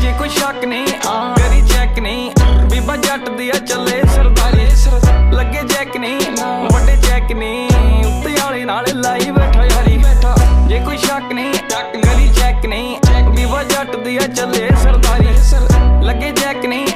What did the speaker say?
जे कोई शक नहीं करी चेक नहीं बीबा जट दिया चले सरदारी लगे चेक नहीं बड़े चेक नहीं उत्ते आले नाल लाई बैठा यारी जे कोई शक नहीं करी चेक नहीं बीबा जट दिया चले सरदारी लगे चेक नहीं